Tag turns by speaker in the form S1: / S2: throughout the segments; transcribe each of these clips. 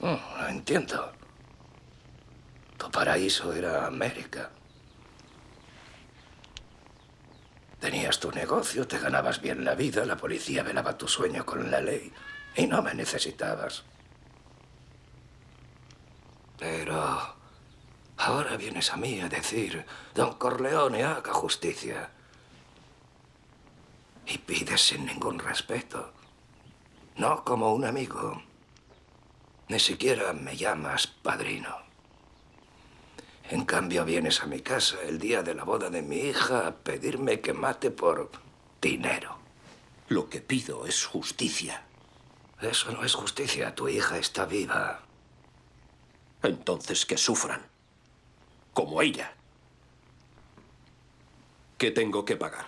S1: No entiendo. Tu paraíso era América. Tenías tu negocio, te ganabas bien la vida, la policía velaba tu sueño con la ley y no me necesitabas. Pero ahora vienes a mí a decir, Don Corleone, haga justicia. Y pides sin ningún respeto. No como un amigo. Ni siquiera me llamas padrino. En cambio, vienes a mi casa el día de la boda de mi hija a pedirme que mate por dinero.
S2: Lo que pido es justicia.
S1: Eso no es justicia. Tu hija está viva.
S2: Entonces que sufran. Como ella. ¿Qué tengo que pagar?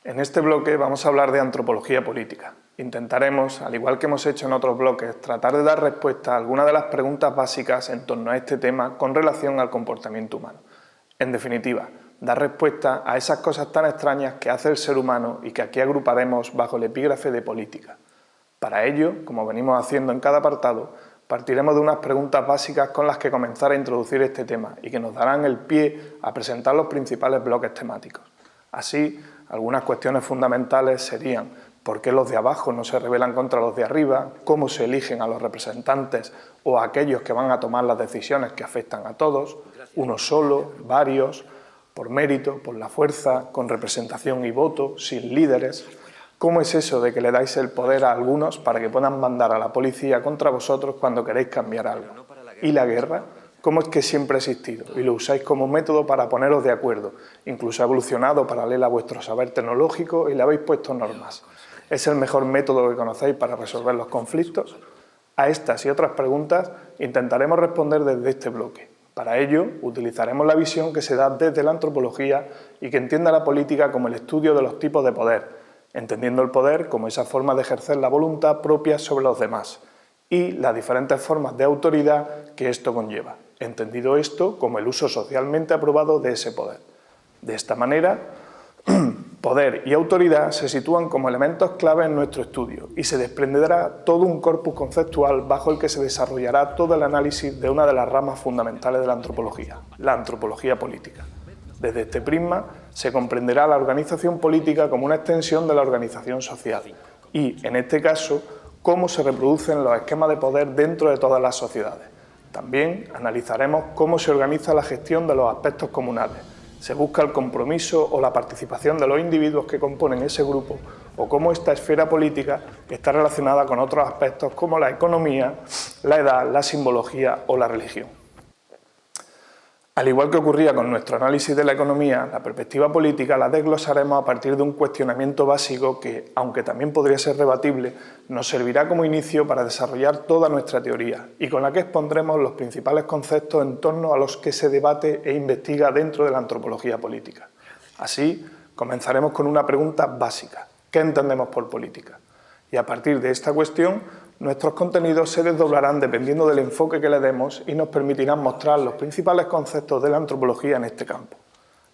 S3: En este bloque vamos a hablar de antropología política. Intentaremos, al igual que hemos hecho en otros bloques, tratar de dar respuesta a algunas de las preguntas básicas en torno a este tema con relación al comportamiento humano. En definitiva, dar respuesta a esas cosas tan extrañas que hace el ser humano y que aquí agruparemos bajo el epígrafe de política. Para ello, como venimos haciendo en cada apartado, partiremos de unas preguntas básicas con las que comenzar a introducir este tema y que nos darán el pie a presentar los principales bloques temáticos. Así, algunas cuestiones fundamentales serían ¿por qué los de abajo no se rebelan contra los de arriba? ¿Cómo se eligen a los representantes o a aquellos que van a tomar las decisiones que afectan a todos? ¿Uno solo? ¿Varios? ¿Por mérito? ¿Por la fuerza? ¿Con representación y voto? ¿Sin líderes? ¿Cómo es eso de que le dais el poder a algunos para que puedan mandar a la policía contra vosotros cuando queréis cambiar algo? ¿Y la guerra? ¿Cómo es que siempre ha existido y lo usáis como método para poneros de acuerdo? Incluso ha evolucionado paralela a vuestro saber tecnológico y le habéis puesto normas. ¿Es el mejor método que conocéis para resolver los conflictos? A estas y otras preguntas intentaremos responder desde este bloque. Para ello, utilizaremos la visión que se da desde la antropología y que entiende la política como el estudio de los tipos de poder, entendiendo el poder como esa forma de ejercer la voluntad propia sobre los demás y las diferentes formas de autoridad que esto conlleva, entendido esto como el uso socialmente aprobado de ese poder. De esta manera, poder y autoridad se sitúan como elementos clave en nuestro estudio y se desprenderá todo un corpus conceptual bajo el que se desarrollará todo el análisis de una de las ramas fundamentales de la antropología política. Desde este prisma se comprenderá la organización política como una extensión de la organización social y, en este caso, cómo se reproducen los esquemas de poder dentro de todas las sociedades. También analizaremos cómo se organiza la gestión de los aspectos comunales. Se busca el compromiso o la participación de los individuos que componen ese grupo o cómo esta esfera política está relacionada con otros aspectos como la economía, la edad, la simbología o la religión. Al igual que ocurría con nuestro análisis de la economía, la perspectiva política la desglosaremos a partir de un cuestionamiento básico que, aunque también podría ser rebatible, nos servirá como inicio para desarrollar toda nuestra teoría y con la que expondremos los principales conceptos en torno a los que se debate e investiga dentro de la antropología política. Así, comenzaremos con una pregunta básica: ¿qué entendemos por política? Y a partir de esta cuestión, nuestros contenidos se desdoblarán dependiendo del enfoque que le demos y nos permitirán mostrar los principales conceptos de la antropología en este campo.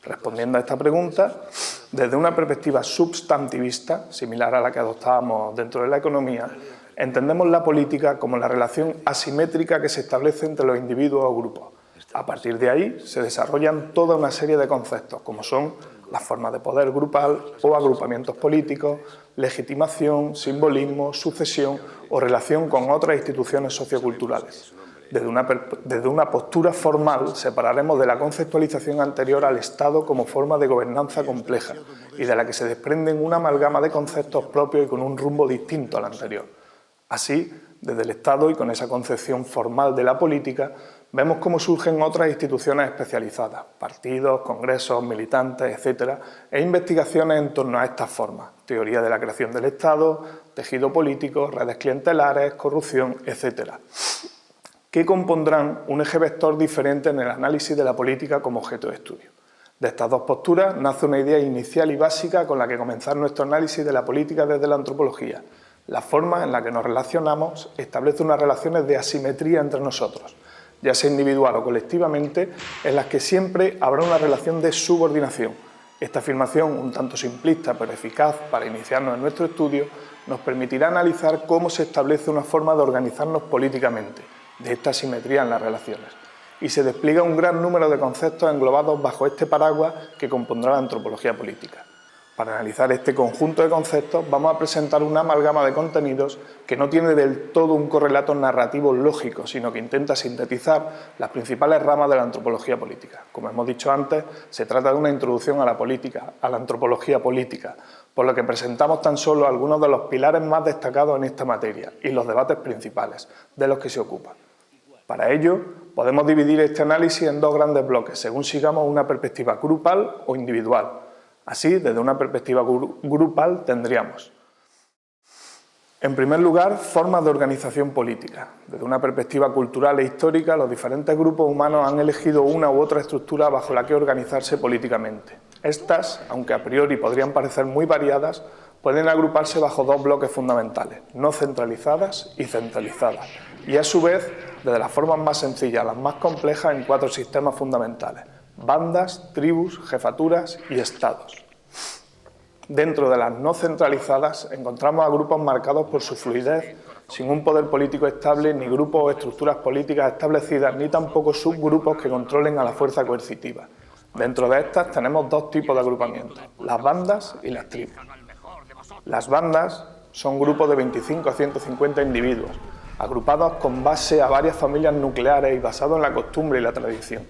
S3: Respondiendo a esta pregunta, desde una perspectiva substantivista, similar a la que adoptábamos dentro de la economía, entendemos la política como la relación asimétrica que se establece entre los individuos o grupos. A partir de ahí se desarrollan toda una serie de conceptos, como son las formas de poder grupal o agrupamientos políticos, legitimación, simbolismo, sucesión o relación con otras instituciones socioculturales. Desde una postura formal separaremos de la conceptualización anterior al Estado como forma de gobernanza compleja y de la que se desprenden una amalgama de conceptos propios y con un rumbo distinto al anterior. Así, desde el Estado y con esa concepción formal de la política, vemos cómo surgen otras instituciones especializadas, partidos, congresos, militantes, etc., e investigaciones en torno a estas formas, teoría de la creación del Estado, tejido político, redes clientelares, corrupción, etc., que compondrán un eje vector diferente en el análisis de la política como objeto de estudio. De estas dos posturas nace una idea inicial y básica con la que comenzar nuestro análisis de la política desde la antropología. La forma en la que nos relacionamos establece unas relaciones de asimetría entre nosotros, ya sea individual o colectivamente, en las que siempre habrá una relación de subordinación. Esta afirmación, un tanto simplista pero eficaz para iniciarnos en nuestro estudio, nos permitirá analizar cómo se establece una forma de organizarnos políticamente, de esta simetría en las relaciones, y se despliega un gran número de conceptos englobados bajo este paraguas que compondrá la antropología política. Para analizar este conjunto de conceptos vamos a presentar una amalgama de contenidos que no tiene del todo un correlato narrativo lógico, sino que intenta sintetizar las principales ramas de la antropología política. Como hemos dicho antes, se trata de una introducción a la antropología política, por lo que presentamos tan solo algunos de los pilares más destacados en esta materia y los debates principales de los que se ocupa. Para ello, podemos dividir este análisis en dos grandes bloques, según sigamos una perspectiva grupal o individual. Así, desde una perspectiva grupal tendríamos, en primer lugar, formas de organización política. Desde una perspectiva cultural e histórica, los diferentes grupos humanos han elegido una u otra estructura bajo la que organizarse políticamente. Estas, aunque a priori podrían parecer muy variadas, pueden agruparse bajo dos bloques fundamentales, no centralizadas y centralizadas, y a su vez, desde las formas más sencillas a las más complejas, en cuatro sistemas fundamentales: bandas, tribus, jefaturas y estados. Dentro de las no centralizadas encontramos a grupos marcados por su fluidez, sin un poder político estable, ni grupos o estructuras políticas establecidas, ni tampoco subgrupos que controlen a la fuerza coercitiva. Dentro de estas tenemos dos tipos de agrupamientos, las bandas y las tribus. Las bandas son grupos de 25 a 150 individuos, agrupados con base a varias familias nucleares y basados en la costumbre y la tradición.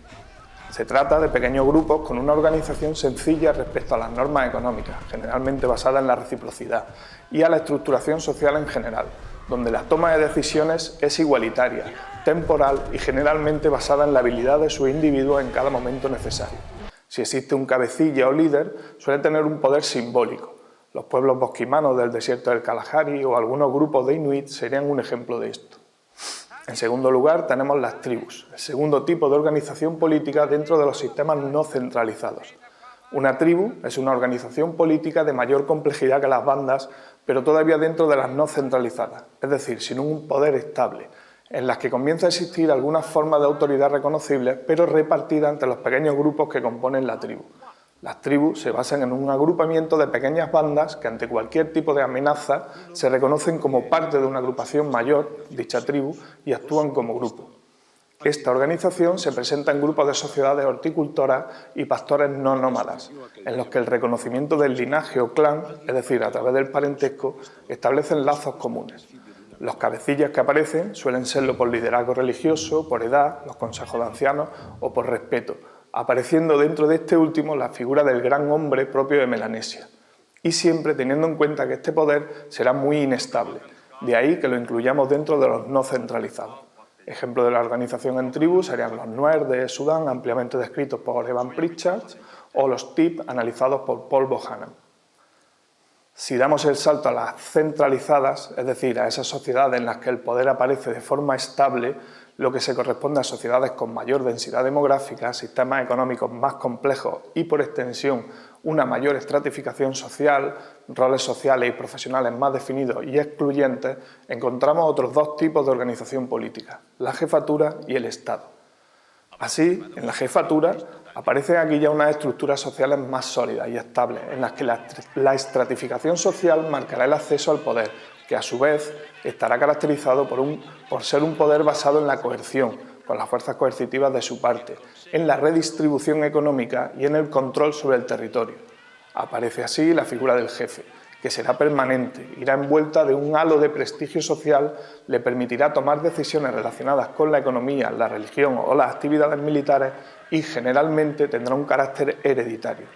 S3: Se trata de pequeños grupos con una organización sencilla respecto a las normas económicas, generalmente basada en la reciprocidad, y a la estructuración social en general, donde la toma de decisiones es igualitaria, temporal y generalmente basada en la habilidad de sus individuos en cada momento necesario. Si existe un cabecilla o líder, suele tener un poder simbólico. Los pueblos bosquimanos del desierto del Kalahari o algunos grupos de inuit serían un ejemplo de esto. En segundo lugar, tenemos las tribus, el segundo tipo de organización política dentro de los sistemas no centralizados. Una tribu es una organización política de mayor complejidad que las bandas, pero todavía dentro de las no centralizadas, es decir, sin un poder estable, en las que comienza a existir alguna forma de autoridad reconocible, pero repartida entre los pequeños grupos que componen la tribu. Las tribus se basan en un agrupamiento de pequeñas bandas que ante cualquier tipo de amenaza se reconocen como parte de una agrupación mayor, dicha tribu, y actúan como grupo. Esta organización se presenta en grupos de sociedades horticultoras y pastores no nómadas, en los que el reconocimiento del linaje o clan, es decir, a través del parentesco, establecen lazos comunes. Los cabecillas que aparecen suelen serlo por liderazgo religioso, por edad, los consejos de ancianos o por respeto, apareciendo dentro de este último la figura del gran hombre propio de Melanesia, y siempre teniendo en cuenta que este poder será muy inestable, de ahí que lo incluyamos dentro de los no centralizados. Ejemplo de la organización en tribus serían los Nuer de Sudán, ampliamente descritos por Evan Pritchard, o los Tip, analizados por Paul Bohannan. Si damos el salto a las centralizadas, es decir, a esas sociedades en las que el poder aparece de forma estable, lo que se corresponde a sociedades con mayor densidad demográfica, sistemas económicos más complejos y, por extensión, una mayor estratificación social, roles sociales y profesionales más definidos y excluyentes, encontramos otros dos tipos de organización política, la jefatura y el Estado. Así, en la jefatura aparecen aquí ya unas estructuras sociales más sólidas y estables, en las que la estratificación social marcará el acceso al poder, que a su vez estará caracterizado por ser un poder basado en la coerción, con las fuerzas coercitivas de su parte, en la redistribución económica y en el control sobre el territorio. Aparece así la figura del jefe, que será permanente, irá envuelta de un halo de prestigio social, le permitirá tomar decisiones relacionadas con la economía, la religión o las actividades militares y generalmente tendrá un carácter hereditario.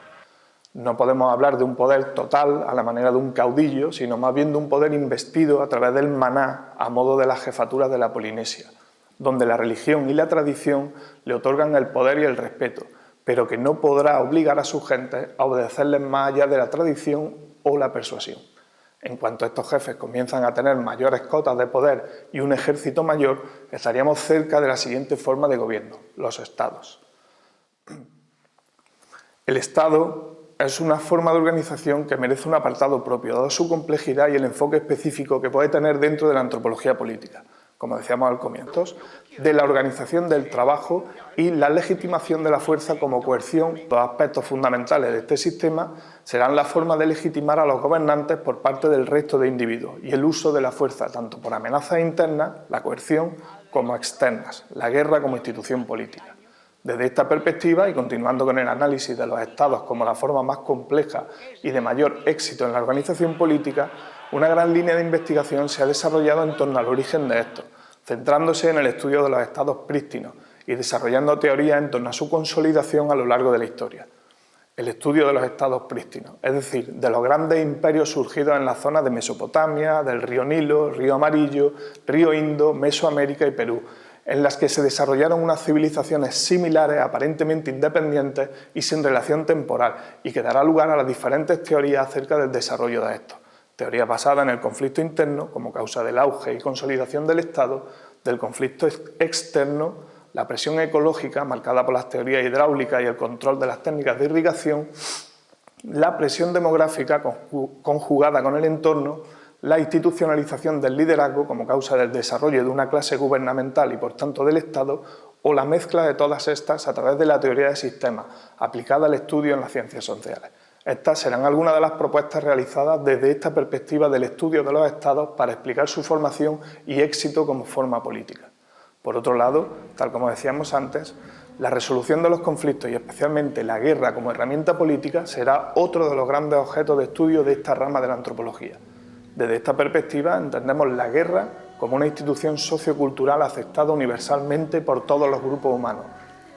S3: No podemos hablar de un poder total a la manera de un caudillo, sino más bien de un poder investido a través del maná a modo de las jefaturas de la Polinesia, donde la religión y la tradición le otorgan el poder y el respeto, pero que no podrá obligar a sus gentes a obedecerles más allá de la tradición o la persuasión. En cuanto estos jefes comienzan a tener mayores cotas de poder y un ejército mayor, estaríamos cerca de la siguiente forma de gobierno, los estados. El Estado es una forma de organización que merece un apartado propio, dado su complejidad y el enfoque específico que puede tener dentro de la antropología política. como decíamos al comienzo, de la organización del trabajo y la legitimación de la fuerza como coerción. Los aspectos fundamentales de este sistema serán la forma de legitimar a los gobernantes por parte del resto de individuos y el uso de la fuerza tanto por amenazas internas, la coerción, como externas, la guerra como institución política. Desde esta perspectiva, y continuando con el análisis de los estados como la forma más compleja y de mayor éxito en la organización política, una gran línea de investigación se ha desarrollado en torno al origen de estos, centrándose en el estudio de los estados prístinos y desarrollando teorías en torno a su consolidación a lo largo de la historia. El estudio de los estados prístinos, es decir, de los grandes imperios surgidos en las zonas de Mesopotamia, del río Nilo, río Amarillo, río Indo, Mesoamérica y Perú, en las que se desarrollaron unas civilizaciones similares, aparentemente independientes y sin relación temporal, y que dará lugar a las diferentes teorías acerca del desarrollo de estos. Teorías basadas en el conflicto interno como causa del auge y consolidación del Estado, del conflicto externo, la presión ecológica marcada por las teorías hidráulicas y el control de las técnicas de irrigación, la presión demográfica conjugada con el entorno, la institucionalización del liderazgo como causa del desarrollo de una clase gubernamental y por tanto del Estado, o la mezcla de todas estas a través de la teoría de sistemas aplicada al estudio en las ciencias sociales. Estas serán algunas de las propuestas realizadas desde esta perspectiva del estudio de los estados para explicar su formación y éxito como forma política. Por otro lado, tal como decíamos antes, la resolución de los conflictos y especialmente la guerra como herramienta política será otro de los grandes objetos de estudio de esta rama de la antropología. Desde esta perspectiva entendemos la guerra como una institución sociocultural aceptada universalmente por todos los grupos humanos,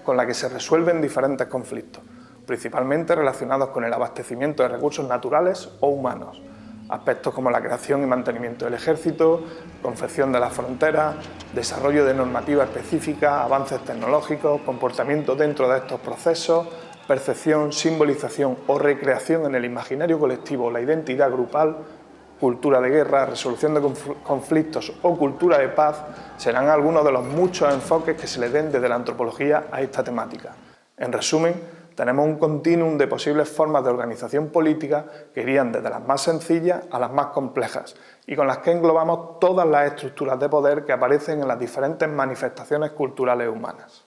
S3: con la que se resuelven diferentes conflictos, principalmente relacionados con el abastecimiento de recursos naturales o humanos, aspectos como la creación y mantenimiento del ejército, confección de las fronteras, desarrollo de normativa específica, avances tecnológicos, comportamiento dentro de estos procesos, percepción, simbolización o recreación en el imaginario colectivo o la identidad grupal, cultura de guerra, resolución de conflictos o cultura de paz serán algunos de los muchos enfoques que se le den desde la antropología a esta temática. En resumen, tenemos un continuum de posibles formas de organización política que irían desde las más sencillas a las más complejas y con las que englobamos todas las estructuras de poder que aparecen en las diferentes manifestaciones culturales humanas.